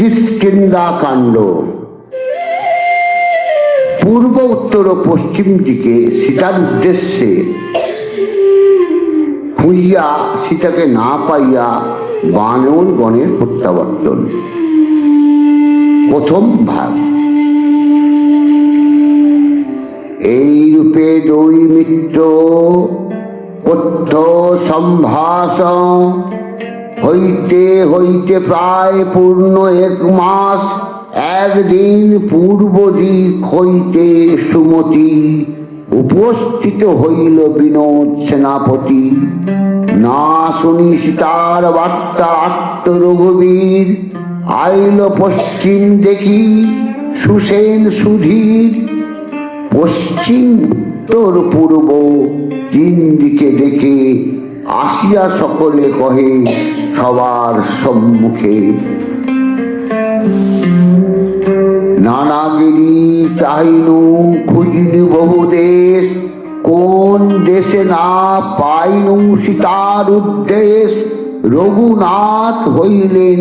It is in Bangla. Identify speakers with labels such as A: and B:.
A: কিষ্কিন্ধা কাণ্ড। পূর্ব, উত্তর ও পশ্চিম দিকে সীতার উদ্দেশ্যে খুঁজিয়া সীতাকে না পাইয়া বানর গণের প্রত্যাবর্তন। প্রথম ভাগ। এই রূপে দুই মিত্র পথ্য সম্ভাষ হইতে হইতে প্রায় পূর্ণ 1 মাস। একদিন পূর্ব দিক হইতে সুমতি উপস্থিত হইল বিনোদ সেনাপতি। না শুনি সীতার বার্তা আত্ম রঘুবীর, আইল পশ্চিম দেখি সুসেন সুধীর। পশ্চিম, উত্তর, পূর্ব 3 দিকে দেখে আসিয়া সকলে কহে সবার সম্মুখে। নানাগিরি চাহিনু খুঁজিনু বহু দেশ, কোন দেশে না পাইনু সীতার উদ্দেশ। রঘুনাথ হইলেন